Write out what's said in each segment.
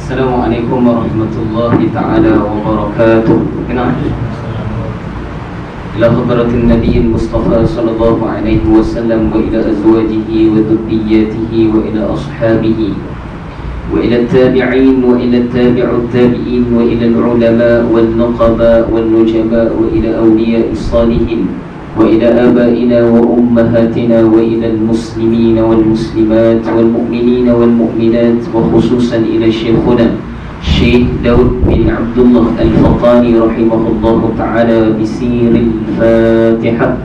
Assalamualaikum warahmatullahi ta'ala wabarakatuh. Kenal? Ila hadratin Nabiyyil Mustafa sallallahu alaihi wasallam wa ila azwajihi wa dhurriyyatihi wa ila ashabihi wa ila tabi'in wa ila tabi'ut tabi'in wa ila al-ulama wal nuqaba wal nujaba wa ila awliya'is salihin wa ila abaina wa ummahatina wa ila al-muslimina wal muslimat wal mu'minina wal mu'minat wa khususan ila syekhuna Syekh Daud bin Abdullah Al-Faqani rahimahullahu ta'ala bisiril Fatihah.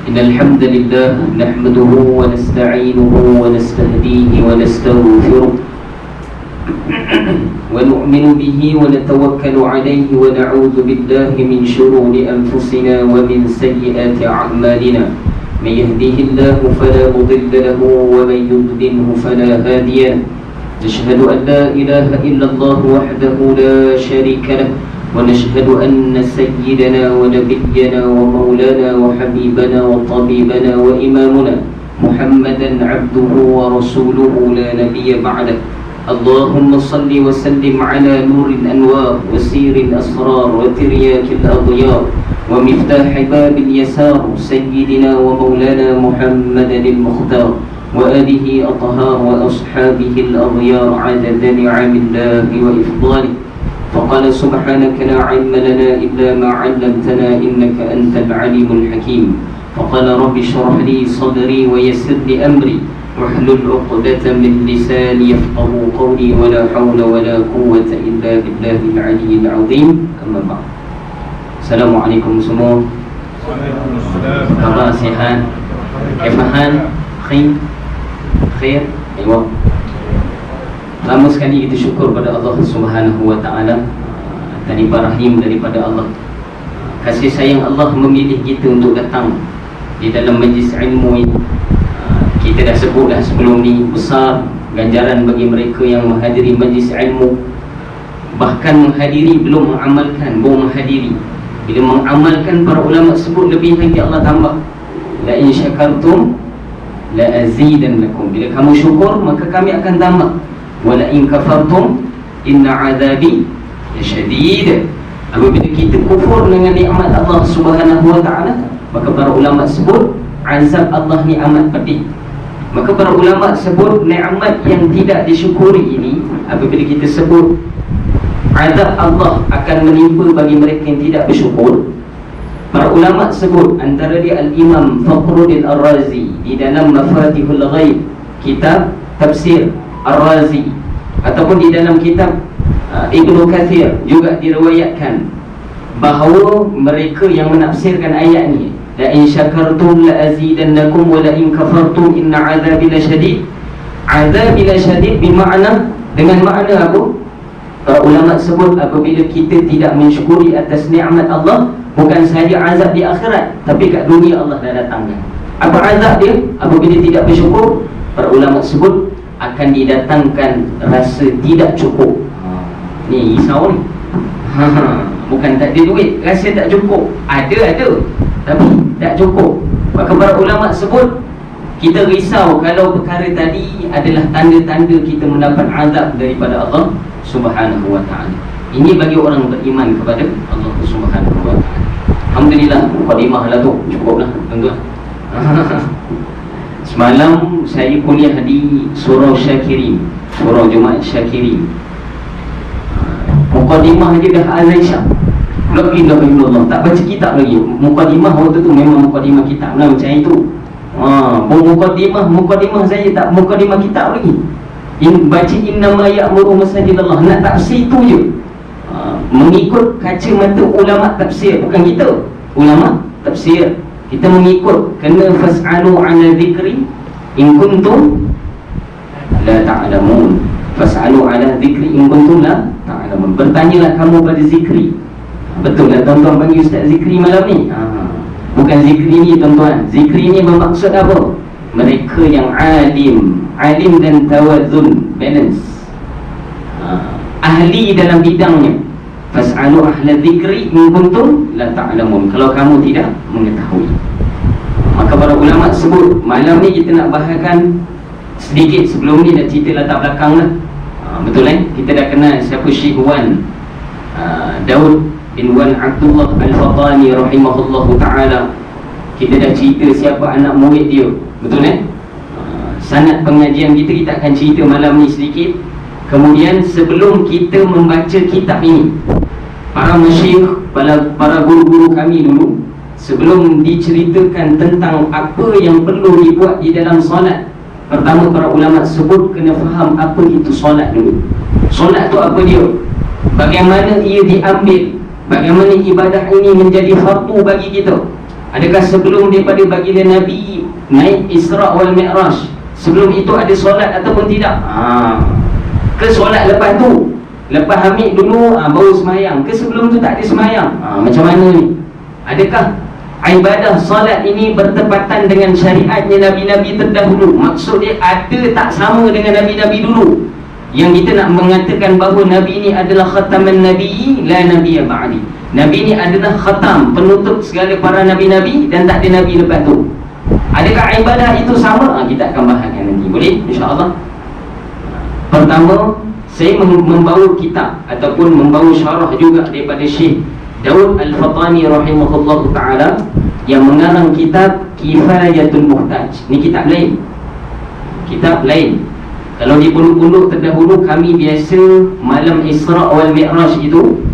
Innal hamdalillah nahmaduhu wa nasta'inuhu wa nastahdihi wa nastaghfiruh wa nu'minu bihi wa natawakkalu alayhi wa na'udzu billahi min shururi anfusina wa min sayyiati a'malina may yahdihillahu fala mudilla lahu wa may yudlilhu fala hadiya lahu. Nashhadu an la ilaha illallah wahdahu la sharika lahu ونشهد أن سيدنا ونبينا ومولانا وحبيبنا وطبيبنا وإمامنا محمدا عبده ورسوله لا نبي بعده. اللهم صل وسلم على نور الأنوار وسير الأسرار وترياك الأضياء ومفتاح باب اليسار سيدنا ومولانا محمدا المختار وآله أطهار وأصحابه الأغيار عدد نعم الله وإفضاله. فقال سبحانك لا علم لنا إلا ما علمتنا إنك أنت العليم الحكيم. فقال رب اشرح لي صدري ويسر لي أمري واحلل عقدة من لساني يفقهوا قولي ولا حول ولا قوة إلا بالله العلي العظيم. أما بعد. السلام عليكم semua. Waalaikumsalam. Khabar sihat? Kaifahan? Khair? Khair? Aywa. Lama sekali kita syukur pada Allah Subhanahu wa ta'ala. Tanibah rahim daripada Allah. Kasih sayang Allah memilih kita untuk datang di dalam majlis ilmu ini. Kita dah sebut dah sebelum ni, besar ganjaran bagi mereka yang menghadiri majlis ilmu. Bahkan menghadiri belum mengamalkan, baru menghadiri. Bila mengamalkan, para ulama sebut lebih lagi Allah tambah. La in syakartum la azidannakum. Bila kamu syukur, maka kami akan tambah. Wala in kafartum inna azabi lasyadid. Apabila kita kufur dengan nikmat Allah Subhanahu wa ta'ala, maka para ulama sebut azab Allah ni amat pedih. Maka para ulama sebut nikmat yang tidak disyukuri ini, apabila kita sebut azab Allah akan menimpa bagi mereka yang tidak bersyukur. Para ulama sebut, antara dia Al-Imam Fakhruddin Ar-Razi di dalam Mafatihul Ghaib, kitab tafsir Ar-Razi, ataupun di dalam kitab Ibnu Kathir juga diriwayatkan bahawa mereka yang menafsirkan ayat ni, la in syakartum la azidannakum wa la in kafartum inna azabi lasyadid. Azabi lasyadid bermakna, dengan makna apa? Para ulama sebut apabila kita tidak mensyukuri atas nikmat Allah, bukan sahaja azab di akhirat, tapi kat dunia Allah dah datangkan. Apa azab dia? Apabila tidak bersyukur, para ulama sebut akan didatangkan rasa tidak cukup. Ni risau ni. Bukan tak ada duit, rasa tak cukup. Ada, tapi tak cukup. Maka para ulama sebut, kita risau kalau perkara tadi adalah tanda-tanda kita mendapat azab daripada Allah Subhanahu wa ta'ala. Ini bagi orang beriman kepada Allah Subhanahu wa ta'ala. Alhamdulillah, mukadimah lah tu, cukup lah tuan-tuan. Semalam saya kuliah di Surah Syakirin, Surah Jumaat Syakirin. Mukadimah dia dah azan syak. La ilaha illallah, tak baca kitab lagi. Mukadimah waktu tu memang mukadimah kitab lah macam itu. Mukadimah saya tak mukadimah kitab lagi. Baca innama ya'muru masajidallah, nak tafsir tu je. Mengikut kacamata ulama tafsir, bukan kita. Ulama tafsir kita mengikut, kena fas'alu ala dhikri in kuntum la ta'lamun. Fas'alu ala dhikri in kuntum la ta'lamun. Bertanyalah kamu pada zikri. Betul lah tuan-tuan panggil Ustaz Zikri malam ni? Bukan zikri ni tuan-tuan. Zikri ni bermaksud apa? Mereka yang alim dan tawazun, balance. ahli dalam bidangnya. Fas'alu ahla dzikri in kuntum la ta'lamun, kalau kamu tidak mengetahui. Maka para ulama sebut, malam ni kita nak bahagikan sedikit, sebelum ni dah cerita latar belakang lah. Betul kan? Kita dah kenal siapa Syekh Wan Daud bin Wan Abdullah Al-Fatani rahimahullahu ta'ala. Kita dah cerita siapa anak murid dia, betul kan? Sanad pengajian kita akan cerita malam ni sedikit. Kemudian sebelum kita membaca kitab ini, para masyayikh, para guru-guru kami dulu, sebelum diceritakan tentang apa yang perlu dibuat di dalam solat, pertama para ulama sebut kena faham apa itu solat dulu. Solat tu apa dia? Bagaimana ia diambil? Bagaimana ibadah ini menjadi fardu bagi kita? Adakah sebelum daripada baginda Nabi naik Isra' wal Mi'raj, sebelum itu ada solat ataupun tidak? Ke solat lepas tu, lepas ambil dulu baru semayang, ke sebelum tu tak ada semayang? Macam mana ni? Adakah ibadah solat ini bertepatan dengan syariatnya Nabi-Nabi terdahulu? Maksud dia ada tak sama dengan Nabi-Nabi dulu? Yang kita nak mengatakan bahawa Nabi ini adalah khataman Nabi, la Nabiya ba'di. Nabi ini adalah khatam, penutup segala para Nabi-Nabi, dan tak ada Nabi lepas tu. Adakah ibadah itu sama? Kita akan bahaskan nanti, boleh? InsyaAllah. Pertama, saya membawa kitab ataupun membawa syarah juga daripada Syekh Daud Al-Fatani rahimahullahu ta'ala yang mengarang kitab Kifayatul Muhtaj. Ini kitab lain. Kitab lain. Kalau di pondok-pondok terdahulu kami biasa malam Isra' wal Mi'raj itu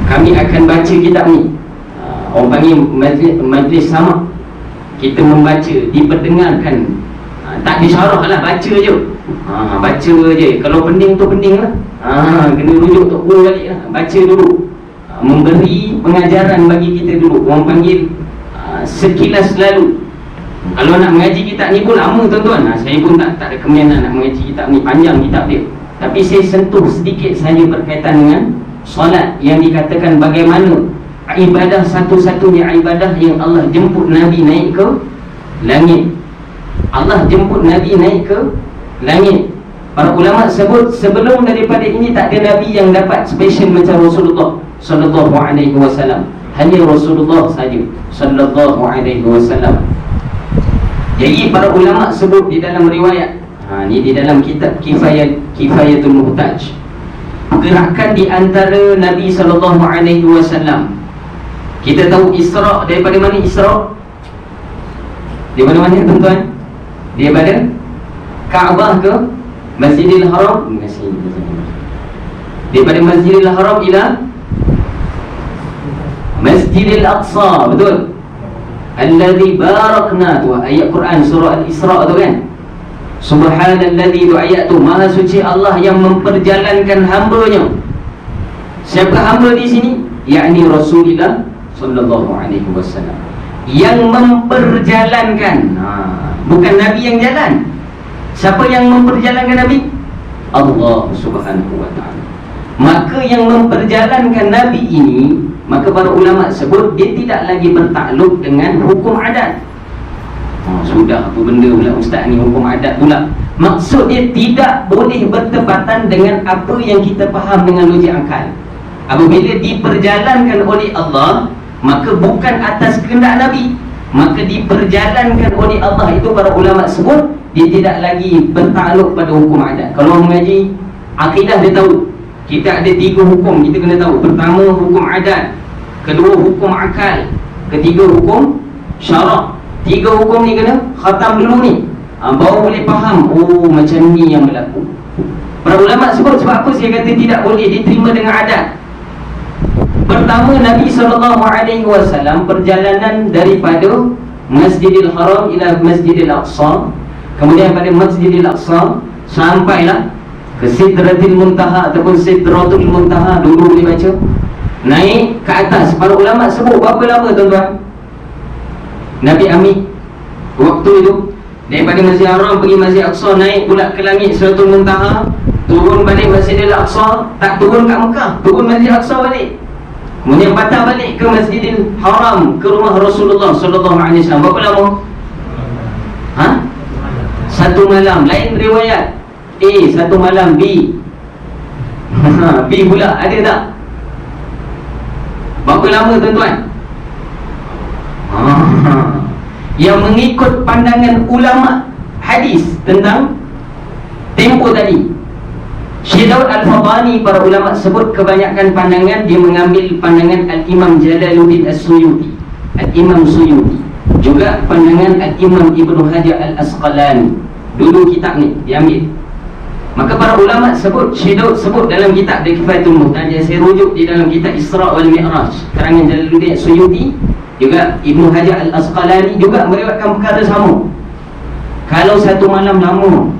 kami akan baca kitab ni. Orang panggil majlis sama. Kita membaca, diperdengarkan. Tak disyarah lah, baca je. Baca je. Kalau pening tu pening lah. Kena rujuk Tok Guru balik lah. Baca dulu. Memberi pengajaran bagi kita dulu. Orang panggil sekilas lalu. Kalau nak mengaji kitab ni pun lama tuan-tuan. Saya pun tak ada kemyanan nak mengaji kitab ni, panjang kitab dia. Tapi saya sentuh sedikit sahaja berkaitan dengan solat, yang dikatakan bagaimana ibadah satu-satunya ibadah yang Allah jemput Nabi naik ke langit. Allah jemput Nabi naik ke langit. Para ulama sebut sebelum daripada ini tak ada Nabi yang dapat special macam Rasulullah sallallahu alaihi wasallam. Hanya Rasulullah saja sallallahu alaihi wasallam. Jadi para ulama sebut di dalam riwayat, ni di dalam kitab Kifayatul Muhtaj, gerakan di antara Nabi sallallahu alaihi wasallam. Kita tahu Isra' daripada mana Isra'? Daripada mana tuan-tuan? Daripada Kaabah ke Masjidil Haram? Daripada Masjidil Haram ila Masjidil Aqsa, betul? Alladhi barakna, tu ayat Quran surah Al-Isra' tu kan. Subhanalladzi, tu ayat tu, maha suci Allah yang memperjalankan hamba-Nya. Siapa hamba di sini? Yakni Rasulullah sallallahu alaihi wasallam. Yang memperjalankan, bukan Nabi yang jalan. Siapa yang memperjalankan Nabi? Allah subhanahu wa ta'ala. Maka yang memperjalankan Nabi ini, maka para ulama sebut dia tidak lagi bertakluk dengan hukum adat. Sudah apa benda pula ustaz ni hukum adat pula. Maksud dia tidak boleh bertepatan dengan apa yang kita faham dengan logik akal. Apabila diperjalankan oleh Allah, maka bukan atas kehendak Nabi, maka diperjalankan oleh Allah. Itu para ulama sebut dia tidak lagi bertakluk pada hukum adat. Kalau mengaji akidah dia tahu kita ada 3 hukum kita kena tahu. Pertama hukum adat, kedua hukum akal, ketiga hukum syarak. 3 hukum ni kena khatam dulu ni, baru boleh faham, oh macam ni yang berlaku. Para ulama sebut sebab apa saya kata tidak boleh diterima dengan adat. Pertama, Nabi SAW perjalanan daripada Masjidil Haram ila Masjidil Aqsa, kemudian pada Masjidil Aqsa sampailah ke Sidratil Muntaha ataupun Sidratul Muntaha, dulu boleh baca, naik ke atas. Para ulama sebut berapa lama tuan-tuan Nabi ambil waktu itu daripada Masjid Haram pergi Masjid Aqsa, naik pula ke langit Sidratul Muntaha, turun balik Masjidil Aqsa, tak turun kat Mekah, turun Masjid Aqsa balik, kemudian patah balik ke Masjidil Haram, ke rumah Rasulullah sallallahu alaihi wasallam. Berapa lama? 1 malam. Lain riwayat A 1 malam, B Pi pula, ada tak? Berapa lama tuan-tuan? Yang mengikut pandangan ulama hadis tentang tempoh tadi, Syekh Daud Al-Fadhani, para ulama sebut kebanyakan pandangan dia mengambil pandangan Al-Imam Jalaluddin As-Suyuti, Al-Imam Suyuti, juga pandangan Al-Imam Ibnu Hajar Al-Asqalani. Dulu kitab ni diambil. Maka para ulama sebut, Syekh Daud sebut dalam kitab dia Kifayatul Muhtaj, saya rujuk di dalam kitab Isra wal Mi'raj karangan Jalaluddin As-Suyuti, juga Ibnu Hajar Al-Asqalani juga meriwayatkan perkara sama. Kalau satu malam lama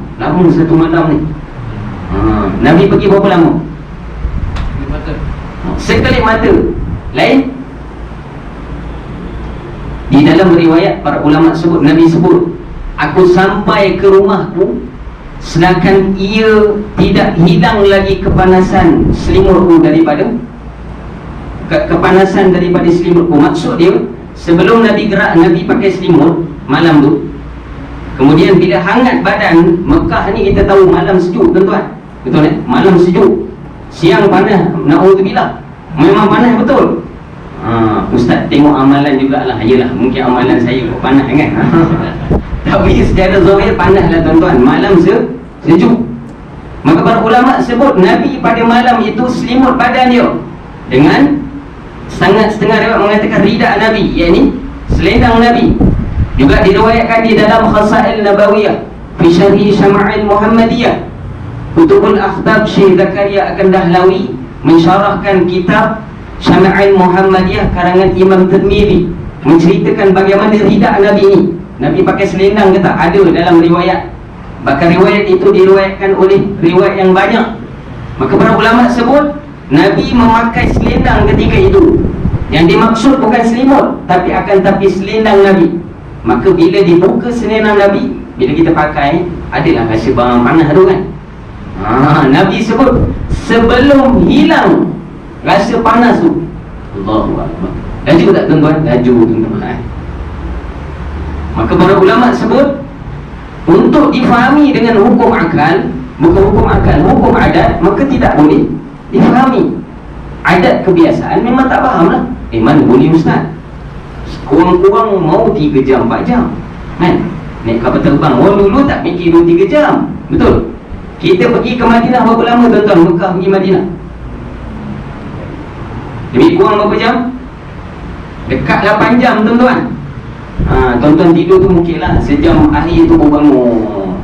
satu malam ni, Nabi pergi berapa lama? Sekelip mata. Lain? Di dalam riwayat para ulama sebut, Nabi sebut, aku sampai ke rumahku sedangkan ia tidak hilang lagi kepanasan selimutku daripada kepanasan daripada selimutku. Maksud dia, sebelum Nabi gerak, Nabi pakai selimut malam tu. Kemudian bila hangat badan, Mekah ni kita tahu malam sejuk tuan-tuan, betul tak? Malam sejuk, siang panas, na'udzubillah, memang panas betul. Ustaz tengok amalan jugalah. Yelah, mungkin amalan saya kok panas kan. Tapi secara zahir panas lah tuan-tuan, malam sejuk. Maka para ulama sebut Nabi pada malam itu selimut badan dia dengan sangat, setengah riwayat mengatakan rida Nabi, yakni selendang Nabi. Juga diriwayatkan di dalam Khasail Nabawiyah fi Syarhi Syama'il Muhammadiyah, Kutubul Akhtab, Syekh Zakaria Akandahlawi mensyarahkan kitab Syama'il Muhammadiyah karangan Imam Tirmidzi, menceritakan bagaimana rida Nabi ini. Nabi pakai selendang ke tak? Ada dalam riwayat. Bahkan riwayat itu diriwayatkan oleh riwayat yang banyak. Maka para ulama sebut Nabi memakai selendang ketika itu. Yang dimaksud bukan selimut, tapi selendang Nabi. Maka bila dibuka selendang Nabi, bila kita pakai, adalah rasa barang panas tu kan. Nabi sebut sebelum hilang rasa panas tu, Allahu Akbar. Laju tak tuan-tuan? Laju tuan-tuan. Maka para ulama sebut untuk difahami dengan hukum akal, bukan hukum akal, hukum adat, maka tidak boleh difahami. Adat kebiasaan memang tak faham lah. Mana boleh ustaz? Kurang-kurang mau 3 jam, 4 jam kan? Naik kapal terbang, orang dulu tak fikir 2-3 jam. Betul? Kita pergi ke Madinah berapa lama tuan-tuan? Mekah pergi Madinah lebih kurang berapa jam? Dekat 8 jam tuan-tuan. Tuan-tuan tidur tu mungkin lah sejam akhir tu baru bangun.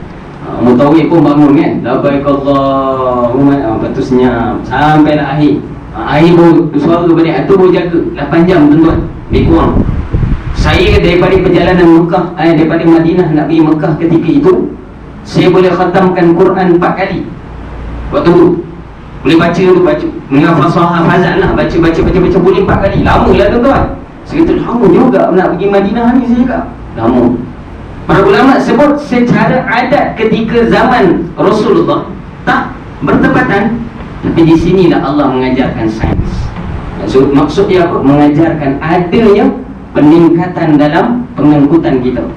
Mutawif pun bangun kan, Labbaikallahumma, lepas tu senyap sampailah akhir. Akhir baru suara balik, tu baru jaga 8 jam tuan-tuan, lebih kurang. Saya daripada perjalanan Mekah, daripada Madinah nak pergi Mekah ketika itu, saya boleh khatamkan Quran 4 kali waktu tu. Boleh baca tu, baca dengan fasahah Hazan lah, baca boleh 4 kali. Lama lah tuan-tuan. Saya kata lama juga nak pergi Madinah ni, saya cakap lama. Para ulama sebut secara adat ketika zaman Rasulullah tak bertepatan. Tapi di sinilah Allah mengajarkan sains. Maksud dia apa? Mengajarkan adanya peningkatan dalam pengangkutan kita.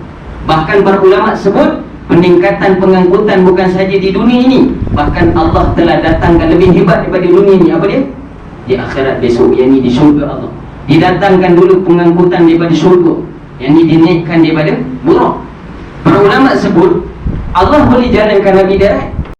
Bahkan para ulama sebut peningkatan pengangkutan bukan saja di dunia ini, bahkan Allah telah datangkan lebih hebat daripada dunia ini. Apa dia? Di akhirat besok, yang ini di syurga Allah. Didatangkan dulu pengangkutan daripada syurga, yang ini dinaikkan daripada buruk. Para ulama sebut Allah boleh jalankan Nabi darat,